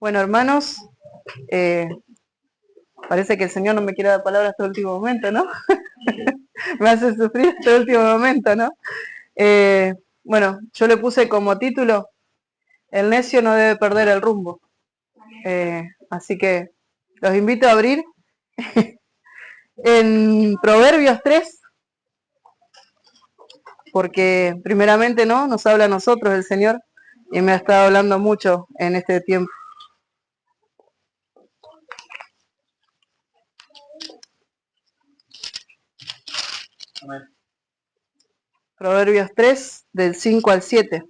Bueno, hermanos, eh, parece que el Señor no me quiere dar palabras hasta el último momento, ¿no? Me hace sufrir hasta el último momento, ¿no? Bueno, yo le puse como título, El necio no debe perder el rumbo. Así que los invito a abrir en Proverbios 3, porque primeramente no nos habla a nosotros el Señor y me ha estado hablando mucho en este tiempo. Amén. Proverbios 3, del 5 al 7.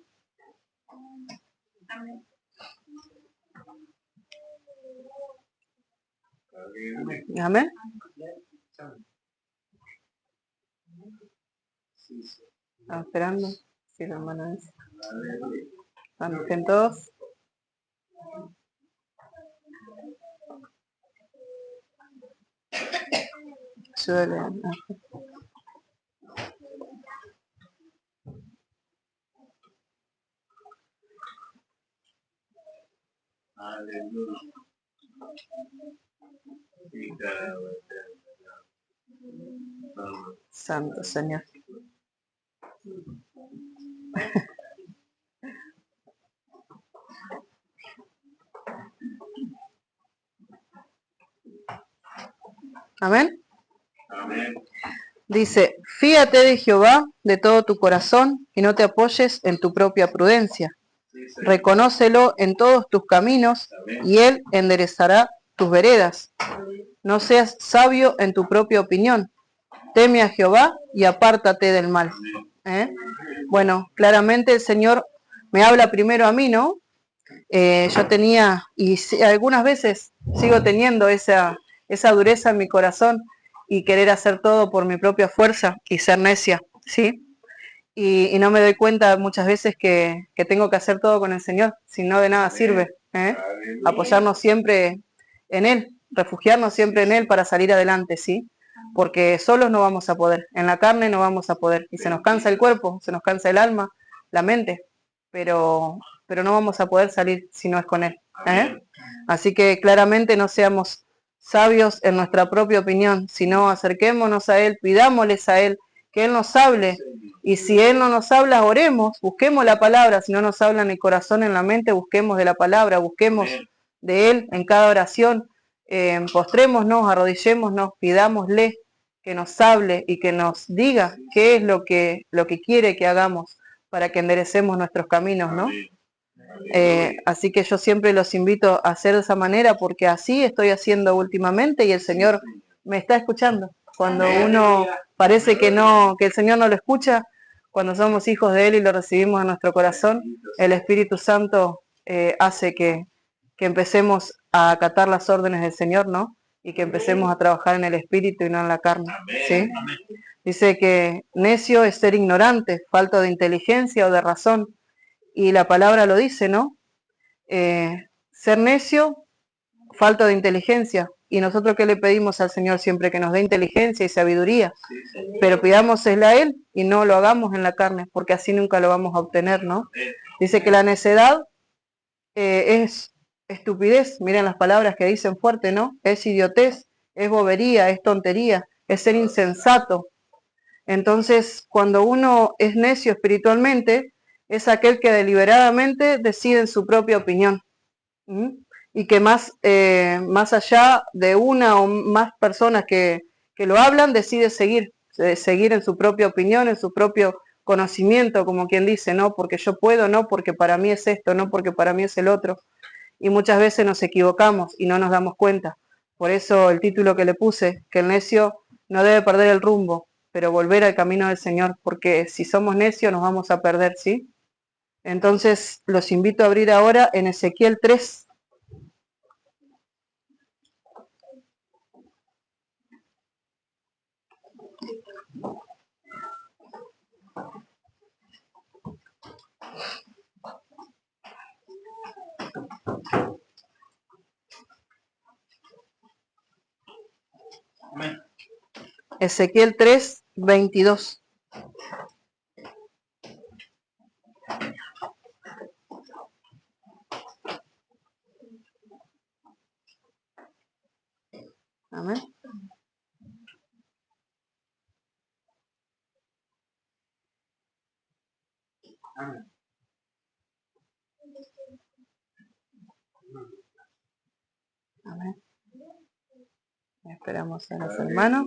Amén. Estamos esperando. Sí, la hermana dice. ¿Están todos? Ayúdale. Santo Señor. Amén. Amén. Dice, fíate de Jehová de todo tu corazón y no te apoyes en tu propia prudencia. Reconócelo en todos tus caminos y él enderezará tus veredas. No seas sabio en tu propia opinión. Teme a Jehová y apártate del mal. Bueno, claramente el Señor me habla primero a mí, ¿no? Yo tenía, y algunas veces sigo teniendo esa dureza en mi corazón y querer hacer todo por mi propia fuerza y ser necia, ¿sí? Y no me doy cuenta muchas veces que tengo que hacer todo con el Señor, si no de nada sirve. Apoyarnos siempre en Él, refugiarnos siempre en Él para salir adelante, ¿sí? Porque solos no vamos a poder, en la carne no vamos a poder, y se nos cansa el cuerpo, se nos cansa el alma, la mente, pero no vamos a poder salir si no es con Él. Así que claramente no seamos sabios en nuestra propia opinión, sino acerquémonos a Él, pidámosles a Él que Él nos hable, y si Él no nos habla, oremos, busquemos la palabra, si no nos habla en el corazón, en la mente, busquemos de la palabra, busquemos de Él en cada oración, postrémonos, arrodillémonos, pidámosle que nos hable y que nos diga qué es lo que quiere que hagamos para que enderecemos nuestros caminos, ¿no? Así que yo siempre los invito a hacer de esa manera porque así estoy haciendo últimamente y el Señor me está escuchando. Cuando uno parece que el Señor no lo escucha, cuando somos hijos de Él y lo recibimos en nuestro corazón, el Espíritu Santo hace que empecemos a acatar las órdenes del Señor, ¿no? Y que empecemos a trabajar en el Espíritu y no en la carne, ¿sí? Dice que necio es ser ignorante, falta de inteligencia o de razón. Y la palabra lo dice, ¿no? Ser necio, falta de inteligencia. Y nosotros ¿qué le pedimos al Señor siempre? Que nos dé inteligencia y sabiduría. Pero pidámosle a Él y no lo hagamos en la carne, porque así nunca lo vamos a obtener, ¿no? Dice que la necedad es estupidez. Miren las palabras que dicen fuerte, ¿no? Es idiotez, es bobería, es tontería, es ser insensato. Entonces, cuando uno es necio espiritualmente, es aquel que deliberadamente decide en su propia opinión. Y que más allá de una o más personas que lo hablan, decide seguir en su propia opinión, en su propio conocimiento, como quien dice, no porque yo puedo, no porque para mí es esto, no porque para mí es el otro. Y muchas veces nos equivocamos y no nos damos cuenta. Por eso el título que le puse, que el necio no debe perder el rumbo, pero volver al camino del Señor, porque si somos necios nos vamos a perder, ¿sí? Entonces los invito a abrir ahora en Ezequiel 3. Ezequiel 3, 22. Amén. Amén. Esperamos a los hermanos.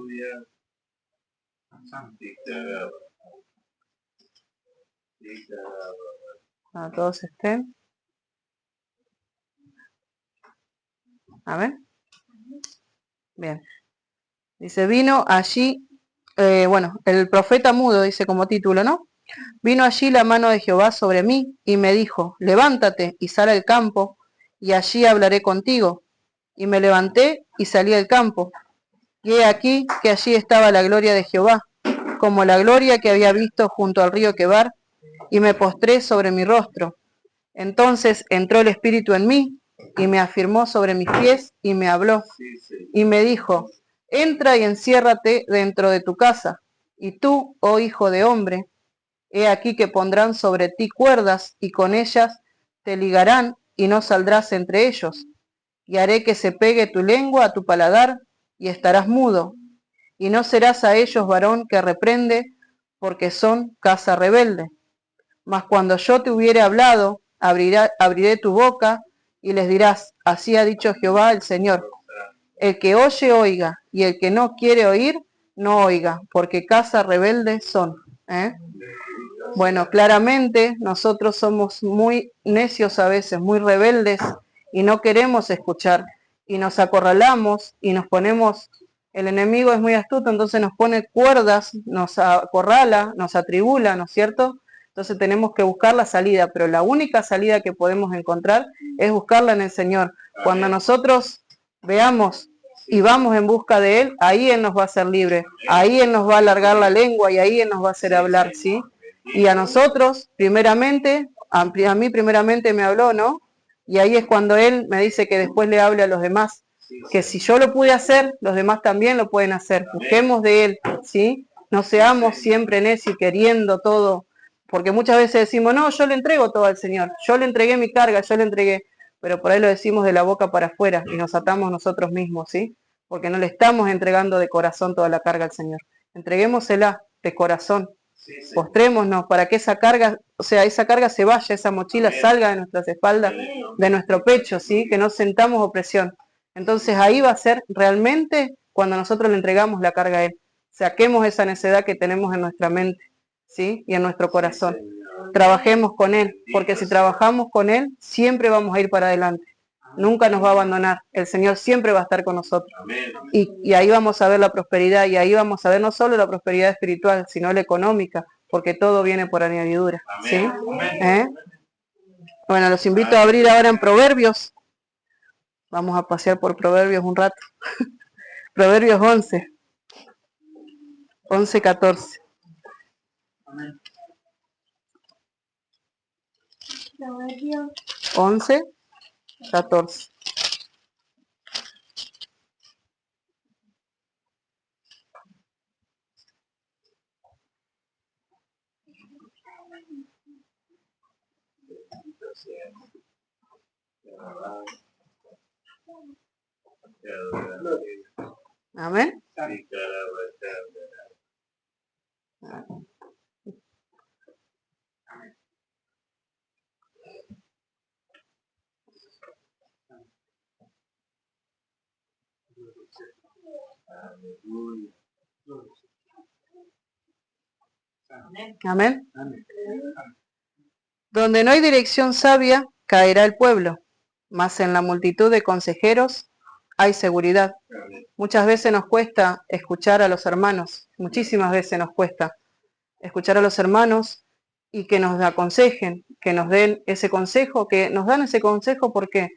Cuando todos estén. Amén. Bien. Dice, vino allí, bueno, el profeta mudo, dice como título, ¿no? Vino allí la mano de Jehová sobre mí y me dijo, levántate y sal al campo, y allí hablaré contigo. Y me levanté y salí al campo. Y he aquí que allí estaba la gloria de Jehová, como la gloria que había visto junto al río Quebar, y me postré sobre mi rostro. Entonces entró el Espíritu en mí, y me afirmó sobre mis pies, y me habló, y me dijo, entra y enciérrate dentro de tu casa, y tú, oh hijo de hombre, he aquí que pondrán sobre ti cuerdas, y con ellas te ligarán, y no saldrás entre ellos. Y haré que se pegue tu lengua a tu paladar, y estarás mudo, y no serás a ellos varón que reprende, porque son casa rebelde. Mas cuando yo te hubiere hablado, abriré tu boca, y les dirás, así ha dicho Jehová el Señor. El que oye, oiga, y el que no quiere oír, no oiga, porque casa rebelde son. Bueno, claramente nosotros somos muy necios a veces, muy rebeldes, y no queremos escuchar, y nos acorralamos, y nos ponemos, el enemigo es muy astuto, entonces nos pone cuerdas, nos acorrala, nos atribula, ¿no es cierto? Entonces tenemos que buscar la salida, pero la única salida que podemos encontrar es buscarla en el Señor. Cuando nosotros veamos y vamos en busca de Él, ahí Él nos va a hacer libre, ahí Él nos va a alargar la lengua y ahí Él nos va a hacer hablar, ¿sí? Y a nosotros, primeramente, a mí primeramente me habló, ¿no? Y ahí es cuando Él me dice que después le hable a los demás, que si yo lo pude hacer, los demás también lo pueden hacer. Busquemos de Él, ¿sí? No seamos siempre necios queriendo todo, porque muchas veces decimos, no, yo le entrego todo al Señor, yo le entregué mi carga, yo le entregué, pero por ahí lo decimos de la boca para afuera y nos atamos nosotros mismos, ¿sí? Porque no le estamos entregando de corazón toda la carga al Señor. Entreguémosela de corazón. Postrémonos para que esa carga, o sea, esa carga se vaya, esa mochila salga de nuestras espaldas, de nuestro pecho, ¿sí? Que no sentamos opresión. Entonces ahí va a ser realmente cuando nosotros le entregamos la carga a Él. Saquemos esa necedad que tenemos en nuestra mente, ¿sí? Y en nuestro corazón. Trabajemos con Él, porque si trabajamos con Él, siempre vamos a ir para adelante. Nunca nos va a abandonar. El Señor siempre va a estar con nosotros. Y ahí vamos a ver la prosperidad, y ahí vamos a ver no solo la prosperidad espiritual, sino la económica, porque todo viene por añadidura, ¿sí? Bueno, los invito a abrir ahora en Proverbios. Vamos a pasear por Proverbios un rato. Proverbios 11, 14. 11, 14. Amén. Amén. Donde no hay dirección sabia, caerá el pueblo, mas en la multitud de consejeros hay seguridad. Muchas veces nos cuesta escuchar a los hermanos, muchísimas veces nos cuesta escuchar a los hermanos y que nos aconsejen, que nos den ese consejo, que nos dan ese consejo porque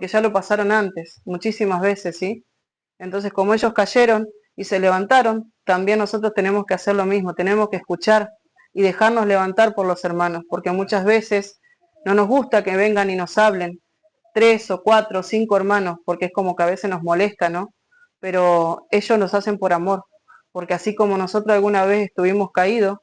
ya lo pasaron antes, muchísimas veces, ¿sí? Entonces, como ellos cayeron y se levantaron, también nosotros tenemos que hacer lo mismo, tenemos que escuchar y dejarnos levantar por los hermanos, porque muchas veces no nos gusta que vengan y nos hablen 3 o 4 o 5 hermanos, porque es como que a veces nos molesta, ¿no? Pero ellos los hacen por amor, porque así como nosotros alguna vez estuvimos caídos,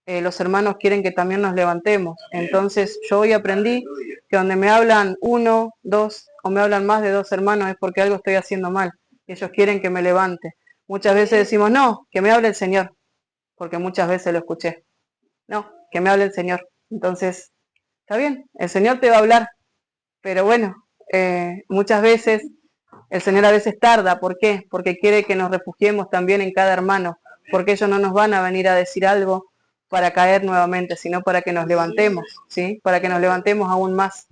los hermanos quieren que también nos levantemos. Entonces yo hoy aprendí que donde me hablan 1, 2 o me hablan más de 2 hermanos es porque algo estoy haciendo mal. Ellos quieren que me levante. Muchas veces decimos, no, que me hable el Señor, porque muchas veces lo escuché. No, que me hable el Señor. Entonces, está bien, el Señor te va a hablar, pero bueno, muchas veces el Señor a veces tarda. ¿Por qué? Porque quiere que nos refugiemos también en cada hermano, porque ellos no nos van a venir a decir algo para caer nuevamente, sino para que nos levantemos, ¿sí? Para que nos levantemos aún más.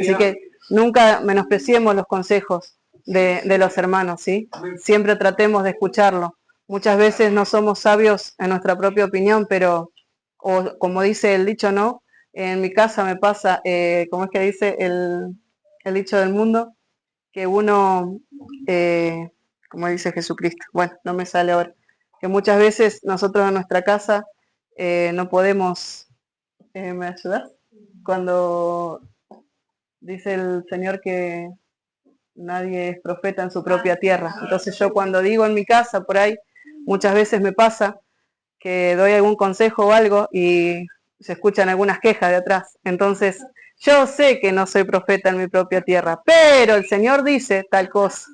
Así que nunca menospreciemos los consejos de los hermanos, ¿sí? Siempre tratemos de escucharlo. Muchas veces no somos sabios en nuestra propia opinión, pero, o como dice el dicho, ¿no? En mi casa me pasa, ¿cómo es que dice el dicho del mundo? Que uno, como dice Jesucristo, bueno, no me sale ahora, que muchas veces nosotros en nuestra casa no podemos, ¿me ayudas? Cuando dice el Señor que nadie es profeta en su propia tierra. Entonces yo cuando digo en mi casa, por ahí, muchas veces me pasa que doy algún consejo o algo y se escuchan algunas quejas de atrás. Entonces, yo sé que no soy profeta en mi propia tierra, pero el Señor dice tal cosa.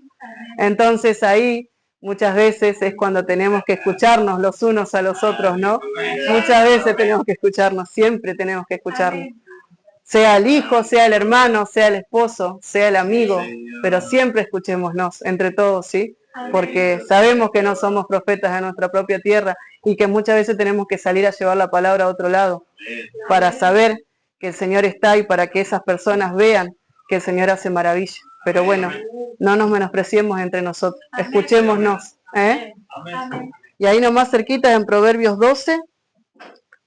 Entonces ahí muchas veces es cuando tenemos que escucharnos los unos a los otros, ¿no? Muchas veces tenemos que escucharnos, siempre tenemos que escucharnos. Sea el hijo, sea el hermano, sea el esposo, sea el amigo, pero siempre escuchémonos entre todos, ¿sí? Porque sabemos que no somos profetas en nuestra propia tierra y que muchas veces tenemos que salir a llevar la palabra a otro lado para saber que el Señor está y para que esas personas vean que el Señor hace maravilla. Pero bueno, no nos menospreciemos entre nosotros, escuchémonos, ¿eh? Y ahí nomás cerquita en Proverbios 12,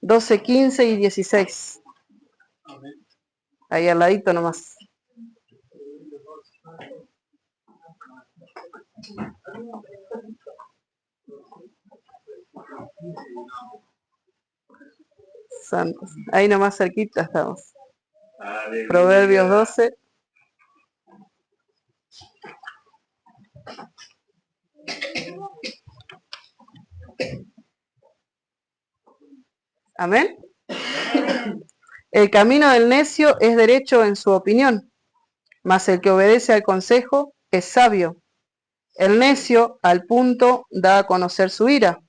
12, 15 y 16. Ahí al ladito nomás. Santos. Ahí nomás cerquita estamos. Proverbios 12. Amén. El camino del necio es derecho en su opinión, mas el que obedece al consejo es sabio. El necio al punto da a conocer su ira,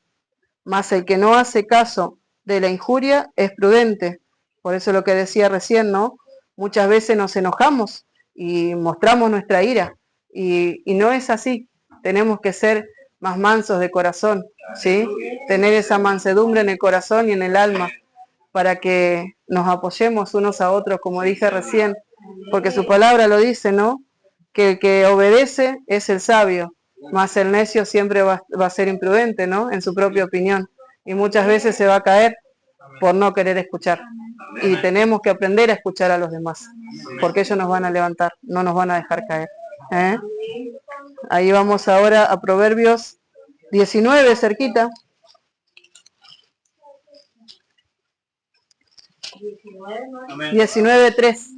mas el que no hace caso de la injuria es prudente. Por eso lo que decía recién, ¿no? Muchas veces nos enojamos y mostramos nuestra ira, y no es así. Tenemos que ser más mansos de corazón, ¿sí? Tener esa mansedumbre en el corazón y en el alma, para que nos apoyemos unos a otros, como dije recién, porque su palabra lo dice, ¿no? Que el que obedece es el sabio, mas el necio siempre va a ser imprudente, ¿no? En su propia opinión. Y muchas veces se va a caer por no querer escuchar. Y tenemos que aprender a escuchar a los demás, porque ellos nos van a levantar, no nos van a dejar caer, ¿eh? Ahí vamos ahora a Proverbios 19, cerquita. 19:3.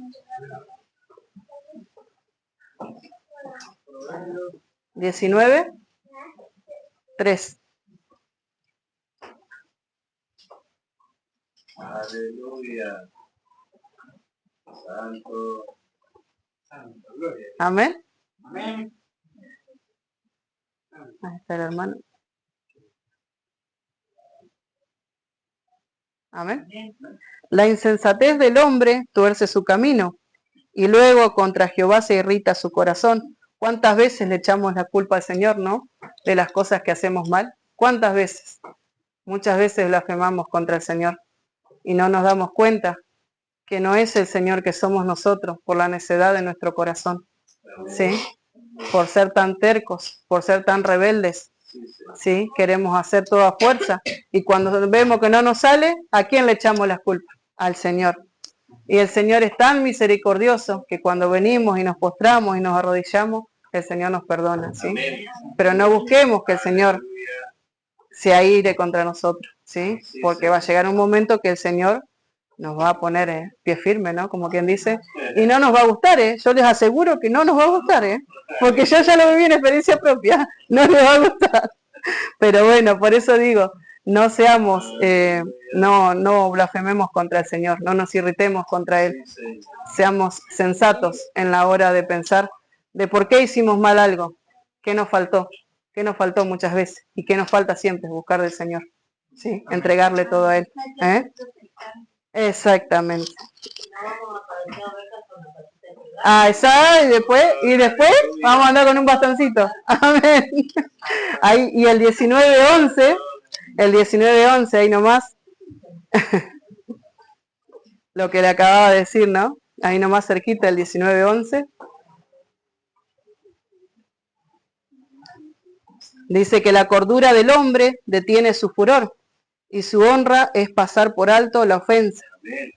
19:3. Aleluya. Santo. Santo. Gloria. Amén. Amén. Ahí está el hermano. Amén. La insensatez del hombre tuerce su camino, y luego contra Jehová se irrita su corazón. ¿Cuántas veces le echamos la culpa al Señor, no? De las cosas que hacemos mal. ¿Cuántas veces? Muchas veces blasfemamos contra el Señor y no nos damos cuenta que no es el Señor, que somos nosotros, por la necedad de nuestro corazón, ¿sí? Por ser tan tercos, por ser tan rebeldes, ¿sí? Queremos hacer toda fuerza, y cuando vemos que no nos sale, ¿a quién le echamos las culpas? Al Señor. Y el Señor es tan misericordioso que cuando venimos y nos postramos y nos arrodillamos, el Señor nos perdona, ¿sí? Pero no busquemos que el Señor se aire contra nosotros, ¿sí? Porque va a llegar un momento que el Señor nos va a poner pie firme, ¿no? Como quien dice, y no nos va a gustar, ¿eh? Yo les aseguro que no nos va a gustar, ¿eh? Porque yo ya lo viví en experiencia propia, no les va a gustar. Pero bueno, por eso digo, no seamos, no blasfememos contra el Señor, no nos irritemos contra Él, seamos sensatos en la hora de pensar de por qué hicimos mal algo, ¿Qué nos faltó? ¿Qué nos faltó muchas veces? ¿Y qué nos falta siempre? Buscar del Señor. ¿Sí? Entregarle todo a Él. Exactamente. Esa, y después vamos a andar con un bastoncito. Amén. Ahí, y el 19:11, ahí nomás, lo que le acababa de decir, ¿no? Ahí nomás cerquita, el 19:11. Dice que la cordura del hombre detiene su furor y su honra es pasar por alto la ofensa.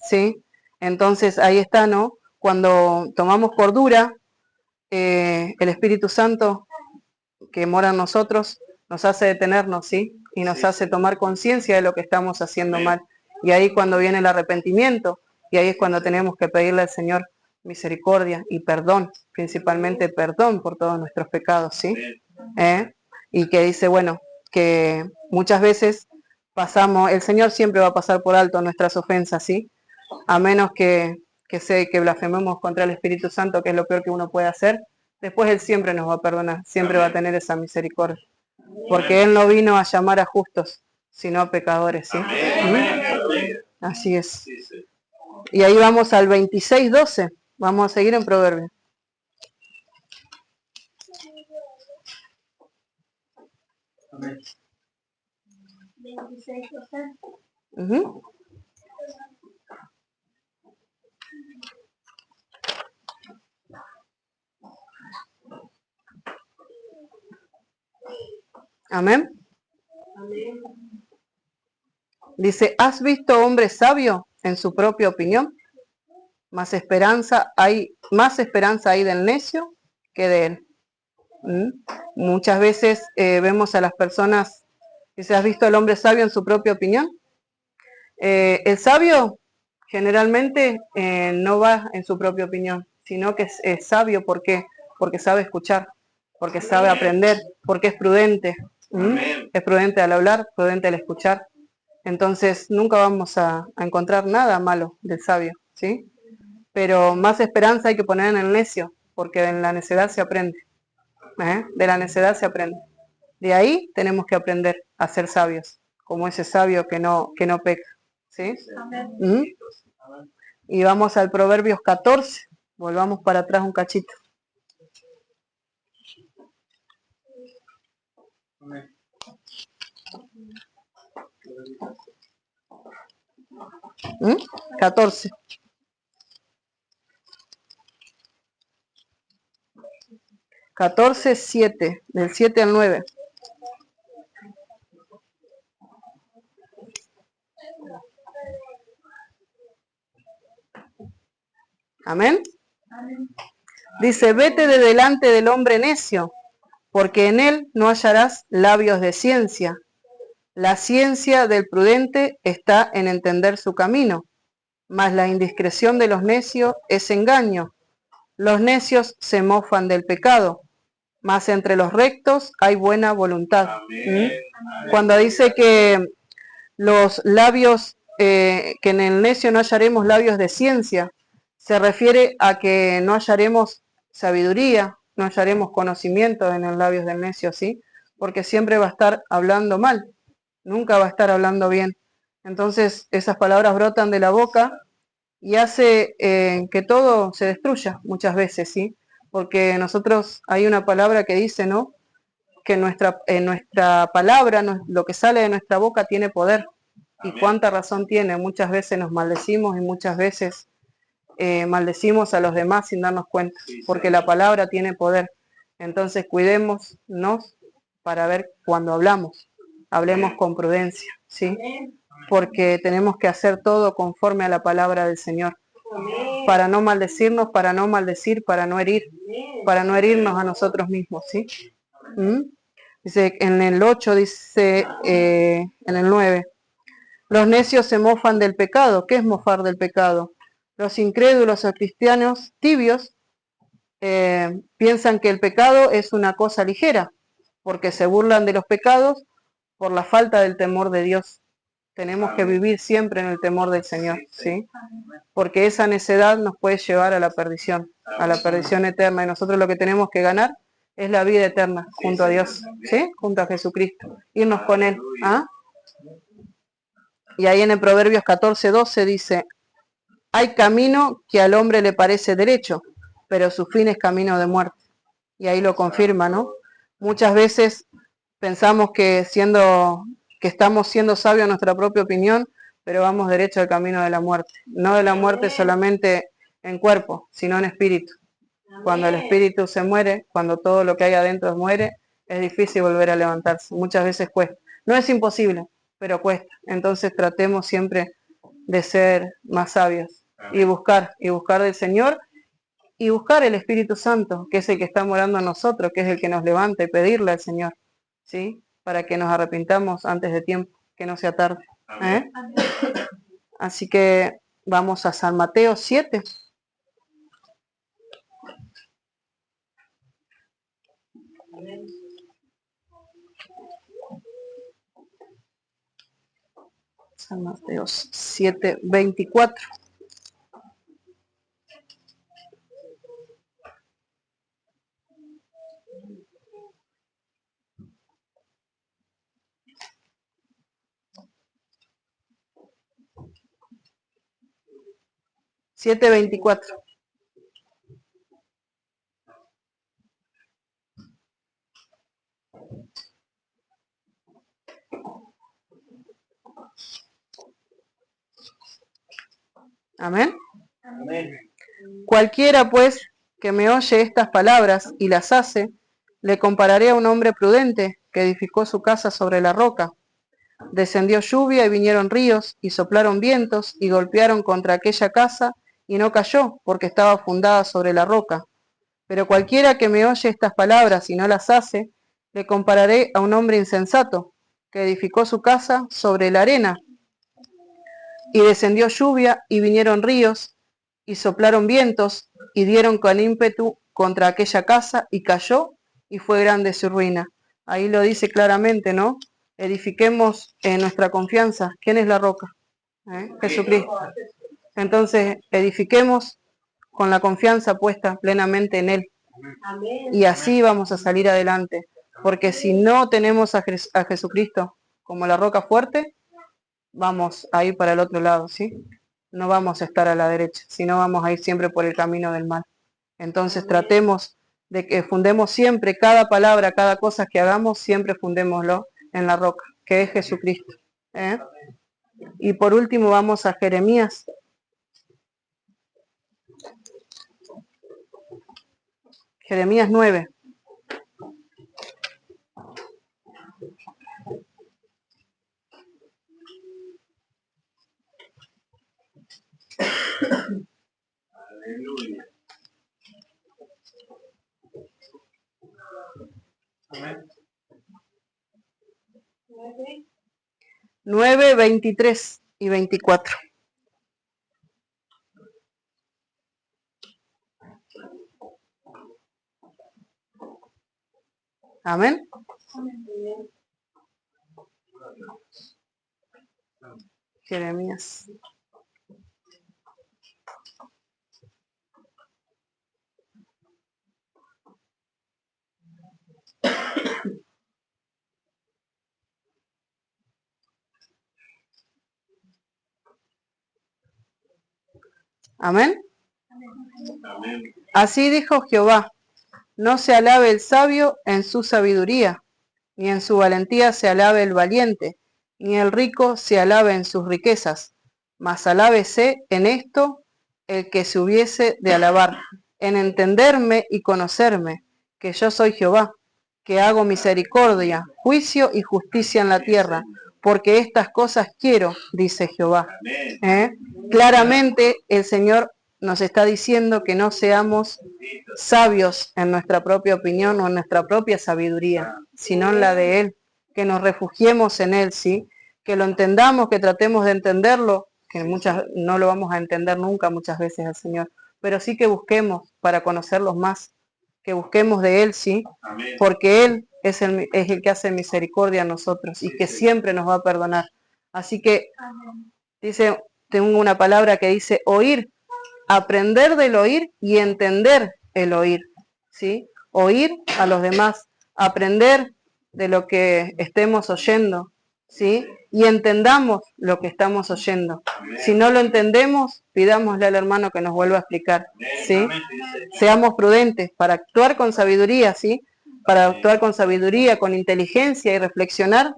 ¿Sí? Entonces ahí está, ¿no? Cuando tomamos cordura, el Espíritu Santo que mora en nosotros nos hace detenernos, ¿sí? Y nos hace tomar conciencia de lo que estamos haciendo mal. Y ahí cuando viene el arrepentimiento, y ahí es cuando tenemos que pedirle al Señor misericordia y perdón, principalmente perdón por todos nuestros pecados, ¿sí? Y que dice, bueno, que muchas veces pasamos, el Señor siempre va a pasar por alto nuestras ofensas, ¿sí? A menos que blasfememos contra el Espíritu Santo, que es lo peor que uno puede hacer, después Él siempre nos va a perdonar, siempre va a tener esa misericordia. Porque Él no vino a llamar a justos, sino a pecadores, ¿sí? Así es. Y ahí vamos al 26:12. Vamos a seguir en Proverbios. Amén. 26:12. Amén. Dice, ¿has visto hombre sabio en su propia opinión? Más esperanza hay del necio que de él. Muchas veces vemos a las personas, dice, ¿has visto al hombre sabio en su propia opinión? El sabio generalmente no va en su propia opinión, sino que es sabio porque sabe escuchar, porque sabe aprender, porque es prudente. Es prudente al hablar, prudente al escuchar. Entonces nunca vamos a encontrar nada malo del sabio, ¿sí? Pero más esperanza hay que poner en el necio, porque en la necedad se aprende. De la necedad se aprende. De ahí tenemos que aprender a ser sabios, como ese sabio que no peca, ¿sí? Y vamos al Proverbios 14. Volvamos para atrás un cachito. Amén. 14. Del 7 al 9. Amén. Dice, vete de delante del hombre necio, porque en él no hallarás labios de ciencia. La ciencia del prudente está en entender su camino, mas la indiscreción de los necios es engaño. Los necios se mofan del pecado, mas entre los rectos hay buena voluntad. Cuando dice que los labios, que en el necio no hallaremos labios de ciencia, se refiere a que no hallaremos sabiduría, no hallaremos conocimiento en los labios del necio, ¿sí? Porque siempre va a estar hablando mal, nunca va a estar hablando bien. Entonces esas palabras brotan de la boca y hace que todo se destruya muchas veces, ¿sí? Porque nosotros, hay una palabra que dice, ¿no? Que nuestra palabra, lo que sale de nuestra boca tiene poder. Y cuánta razón tiene. Muchas veces nos maldecimos y muchas veces maldecimos a los demás sin darnos cuenta, porque la palabra tiene poder. Entonces cuidémonos para ver cuando hablemos con prudencia, ¿sí? Porque tenemos que hacer todo conforme a la palabra del Señor, para no maldecirnos, para no maldecir, para no herir, para no herirnos a nosotros mismos, ¿sí? Dice en el 8, dice en el 9, los necios se mofan del pecado. ¿Qué es mofar del pecado? Los incrédulos o cristianos tibios piensan que el pecado es una cosa ligera, porque se burlan de los pecados por la falta del temor de Dios. Tenemos que vivir siempre en el temor del Señor, ¿sí? Porque esa necedad nos puede llevar a la perdición eterna. Y nosotros lo que tenemos que ganar es la vida eterna junto a Dios, ¿sí? Junto a Jesucristo, irnos con Él. ¿Ah? Y ahí en el Proverbios 14:12 dice, hay camino que al hombre le parece derecho, pero su fin es camino de muerte. Y ahí lo confirma, ¿no? Muchas veces pensamos que estamos siendo sabios en nuestra propia opinión, pero vamos derecho al camino de la muerte. No de la muerte solamente en cuerpo, sino en espíritu. Cuando el espíritu se muere, cuando todo lo que hay adentro muere, es difícil volver a levantarse. Muchas veces cuesta. No es imposible, pero cuesta. Entonces tratemos siempre de ser más sabios y buscar del Señor y buscar el Espíritu Santo, que es el que está morando en nosotros, que es el que nos levanta, y pedirle al Señor, ¿sí? Para que nos arrepintamos antes de tiempo, que no sea tarde. ¿Eh? Así que vamos a San Mateo 7. San Mateo 7:24. Amén. Amén. Cualquiera, pues, que me oye estas palabras y las hace, le compararé a un hombre prudente que edificó su casa sobre la roca. Descendió lluvia y vinieron ríos y soplaron vientos y golpearon contra aquella casa y no cayó porque estaba fundada sobre la roca. Pero cualquiera que me oye estas palabras y no las hace, le compararé a un hombre insensato que edificó su casa sobre la arena. Y descendió lluvia y vinieron ríos y soplaron vientos y dieron con ímpetu contra aquella casa y cayó y fue grande su ruina. Ahí lo dice claramente, ¿no? Edifiquemos en nuestra confianza. ¿Quién es la roca? Jesucristo. Entonces, edifiquemos con la confianza puesta plenamente en Él. Y así vamos a salir adelante. Porque si no tenemos a Jesucristo como la roca fuerte, vamos a ir para el otro lado, ¿sí? No vamos a estar a la derecha, sino vamos a ir siempre por el camino del mal. Entonces tratemos de que fundemos siempre cada palabra, cada cosa que hagamos, siempre fundémoslo en la roca, que es Jesucristo. ¿Eh? Y por último vamos a Jeremías. Jeremías 9. Aleluya. Amén. 9, 23 y 24. Amén. Jeremías. Amén. Amén. Así dijo Jehová, no se alabe el sabio en su sabiduría, ni en su valentía se alabe el valiente, ni el rico se alabe en sus riquezas, mas alábese en esto el que se hubiese de alabar, en entenderme y conocerme, que yo soy Jehová, que hago misericordia, juicio y justicia en la tierra, porque estas cosas quiero, dice Jehová. Claramente el Señor nos está diciendo que no seamos sabios en nuestra propia opinión o en nuestra propia sabiduría, sino en la de Él, que nos refugiemos en Él, ¿sí? Que lo entendamos, que tratemos de entenderlo, que no lo vamos a entender nunca muchas veces al Señor, pero sí que busquemos para conocerlos más, que busquemos de Él, ¿sí? Porque Él es el que hace misericordia a nosotros y que siempre nos va a perdonar. Así que dice, tengo una palabra que dice oír, aprender del oír y entender el oír, ¿sí? oír a los demás, aprender de lo que estemos oyendo, ¿sí? Y entendamos lo que estamos oyendo. Si no lo entendemos, pidámosle al hermano que nos vuelva a explicar, ¿sí? Seamos prudentes para actuar con sabiduría, ¿sí? Para actuar con sabiduría, con inteligencia y reflexionar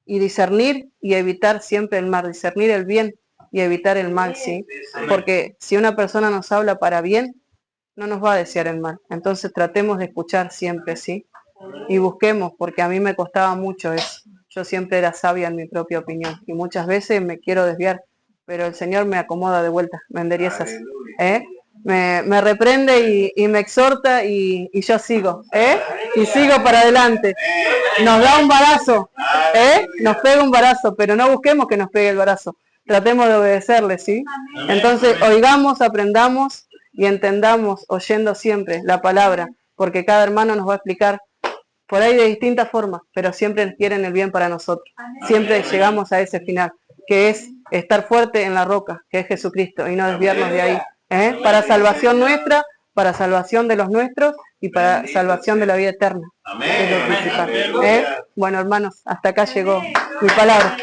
y discernir y evitar siempre el mal, discernir el bien y evitar el mal, ¿sí? Porque si una persona nos habla para bien, no nos va a desear el mal. Entonces tratemos de escuchar siempre, ¿sí? Y busquemos, porque a mí me costaba mucho eso. Yo siempre era sabia en mi propia opinión y muchas veces me quiero desviar, pero el Señor me acomoda de vuelta, me endereza, ¿eh? Me reprende y me exhorta y yo sigo, ¿eh? Y sigo para adelante. Nos da un varazo, ¿eh? Nos pega un varazo, pero no busquemos que nos pegue el varazo. Tratemos de obedecerle, ¿sí? Entonces, oigamos, aprendamos y entendamos, oyendo siempre la palabra, porque cada hermano nos va a explicar por ahí de distintas formas, pero siempre quieren el bien para nosotros. Siempre llegamos a ese final, que es estar fuerte en la roca, que es Jesucristo, y no desviarnos de ahí, ¿eh? Para salvación nuestra, para salvación de los nuestros y para salvación de la vida eterna. Es lo principal, ¿eh? Bueno, hermanos, hasta acá llegó mi palabra.